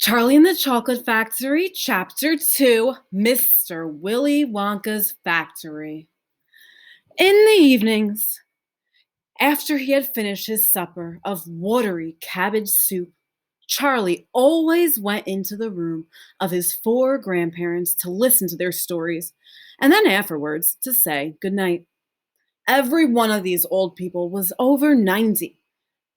Charlie and the Chocolate Factory, Chapter 2, Mr. Willy Wonka's Factory. In the evenings, after he had finished his supper of watery cabbage soup, Charlie always went into the room of his four grandparents to listen to their stories, and then afterwards to say goodnight. Every one of these old people was over 90.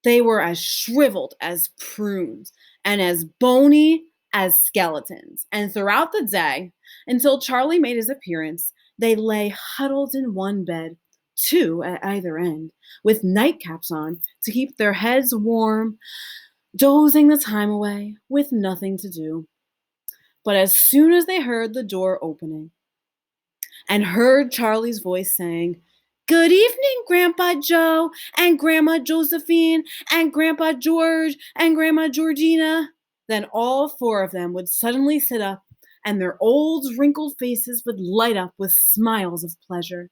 They were as shriveled as prunes and as bony as skeletons. And throughout the day, until Charlie made his appearance, they lay huddled in one bed, two at either end, with nightcaps on to keep their heads warm, dozing the time away with nothing to do. But as soon as they heard the door opening and heard Charlie's voice saying, "Good evening, Grandpa Joe and Grandma Josephine and Grandpa George and Grandma Georgina," then all four of them would suddenly sit up and their old wrinkled faces would light up with smiles of pleasure.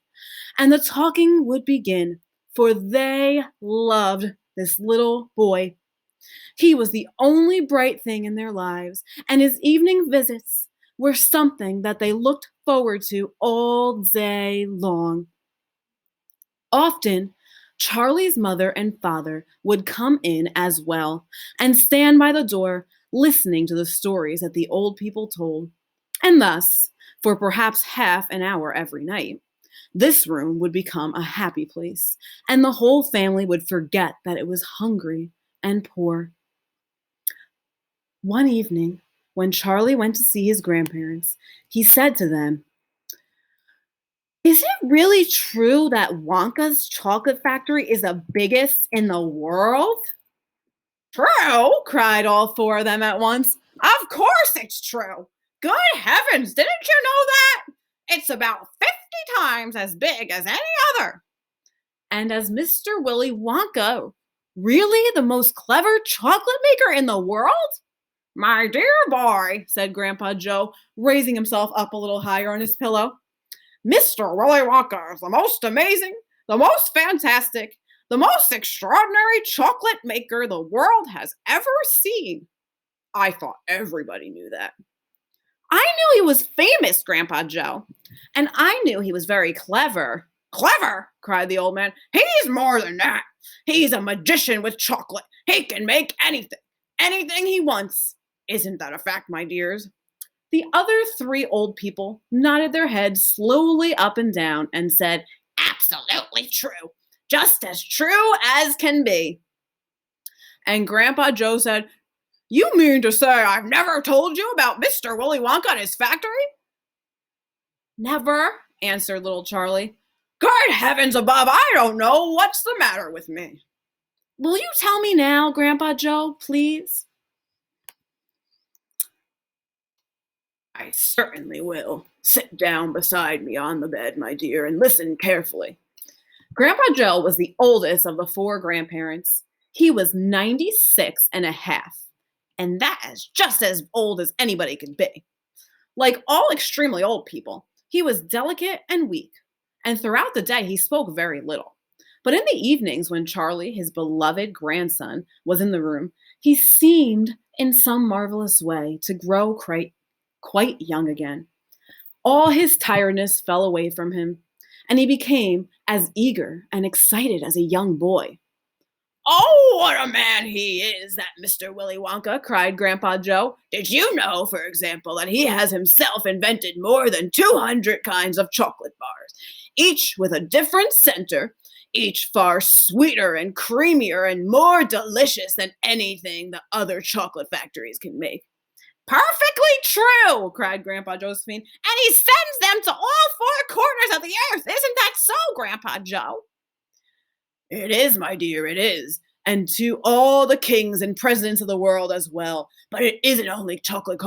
And the talking would begin, for they loved this little boy. He was the only bright thing in their lives, and his evening visits were something that they looked forward to all day long. Often, Charlie's mother and father would come in as well and stand by the door listening to the stories that the old people told. And thus, for perhaps half an hour every night, this room would become a happy place, and the whole family would forget that it was hungry and poor. One evening, when Charlie went to see his grandparents, he said to them, "Is it really true that Wonka's chocolate factory is the biggest in the world?" "True," cried all four of them at once. "Of course it's true. Good heavens, didn't you know that? It's about 50 times as big as any other." "And as Mr. Willy Wonka really the most clever chocolate maker in the world?" "My dear boy," said Grandpa Joe, raising himself up a little higher on his pillow, "Mr. Willy Wonka is the most amazing, the most fantastic, the most extraordinary chocolate maker the world has ever seen." I thought everybody knew that. "I knew he was famous, Grandpa Joe, and I knew he was very clever." "Clever!" cried the old man. "He's more than that. He's a magician with chocolate. He can make anything he wants. Isn't that a fact, my dears?" The other three old people nodded their heads slowly up and down and said, "Absolutely true. Just as true as can be." And Grandpa Joe said, "You mean to say I've never told you about Mr. Willy Wonka and his factory?" "Never," answered little Charlie. "Good heavens above, I don't know what's the matter with me." "Will you tell me now, Grandpa Joe, please?" "I certainly will. Sit down beside me on the bed, my dear, and listen carefully." Grandpa Joe was the oldest of the four grandparents. He was 96 and a half, and that is just as old as anybody could be. Like all extremely old people, he was delicate and weak, and throughout the day he spoke very little. But in the evenings, when Charlie, his beloved grandson, was in the room, he seemed, in some marvelous way, to grow quite young again. All his tiredness fell away from him, and he became as eager and excited as a young boy. "Oh, what a man he is, that Mr. Willy Wonka," cried Grandpa Joe. "Did you know, for example, that he has himself invented more than 200 kinds of chocolate bars, each with a different center, each far sweeter and creamier and more delicious than anything the other chocolate factories can make?" "Perfectly true," cried Grandpa Josephine. "And he sends them to all four corners of the earth. Isn't that so, Grandpa Joe?" "It is, my dear, it is. And to all the kings and presidents of the world as well. But it isn't only chocolate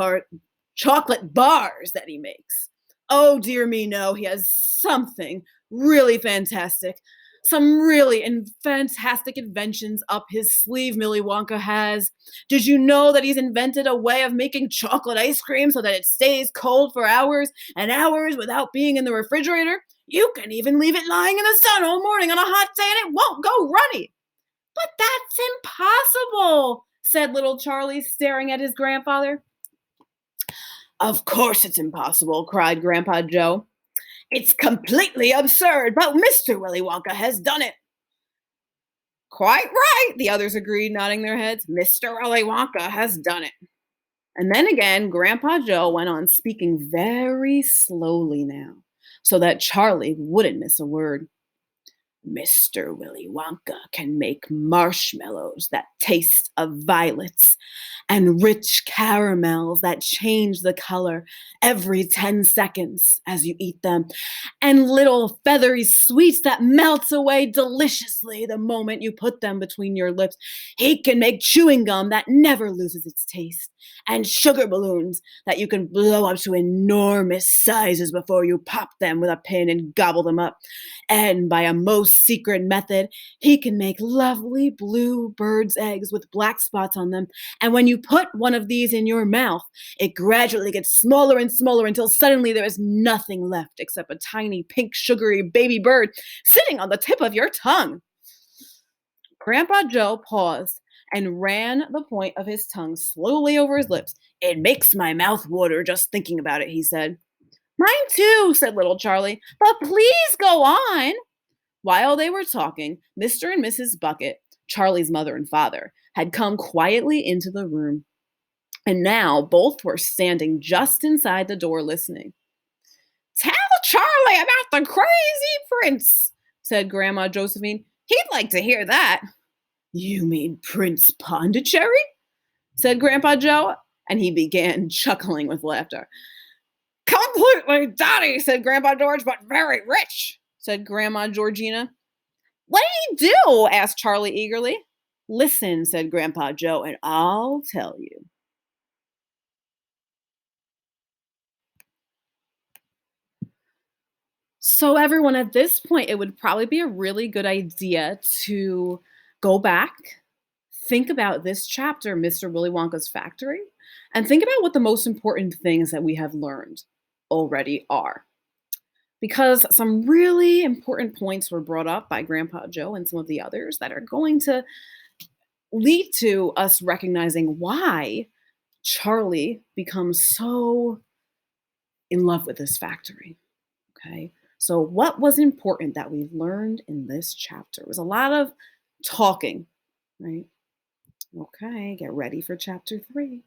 bars that he makes. Oh, dear me, no. He has something really fantastic. Some really fantastic inventions up his sleeve, Willy Wonka has. Did you know that he's invented a way of making chocolate ice cream so that it stays cold for hours and hours without being in the refrigerator? You can even leave it lying in the sun all morning on a hot day and it won't go runny." "But that's impossible," said little Charlie, staring at his grandfather. Of course it's impossible, cried Grandpa Joe. It's completely absurd, but Mr. Willy Wonka has done it. Quite right, the others agreed, nodding their heads. Mr. Willy Wonka has done it. And then again, Grandpa Joe went on speaking very slowly now, so that Charlie wouldn't miss a word. Mr. Willy Wonka can make marshmallows that taste of violets and rich caramels that change the color every 10 seconds as you eat them, and little feathery sweets that melt away deliciously the moment you put them between your lips. He can make chewing gum that never loses its taste, and sugar balloons that you can blow up to enormous sizes before you pop them with a pin and gobble them up. And by a most secret method, he can make lovely blue birds' eggs with black spots on them. And when you put one of these in your mouth, it gradually gets smaller and smaller until suddenly there is nothing left except a tiny pink sugary baby bird sitting on the tip of your tongue. Grandpa Joe paused and ran the point of his tongue slowly over his lips. It makes my mouth water just thinking about it, he said. Mine too, said little Charlie, but please go on. While they were talking, Mr. and Mrs. Bucket, Charlie's mother and father, had come quietly into the room, and now both were standing just inside the door listening. Tell Charlie about the crazy prince, said Grandma Josephine. He'd like to hear that. You mean Prince Pondicherry? Said Grandpa Joe, and he began chuckling with laughter. Completely dotty, said Grandpa George, but very rich, said Grandma Georgina. What did he do? Asked Charlie eagerly. Listen, said Grandpa Joe, and I'll tell you. So, everyone, at this point, it would probably be a really good idea to go back, think about this chapter, Mr. Willy Wonka's Factory, and think about what the most important things that we have learned already are. Because some really important points were brought up by Grandpa Joe and some of the others that are going to lead to us recognizing why Charlie becomes so in love with this factory. Okay. So, what was important that we learned in this chapter? It was a lot of talking, right? Okay, get ready for chapter 3.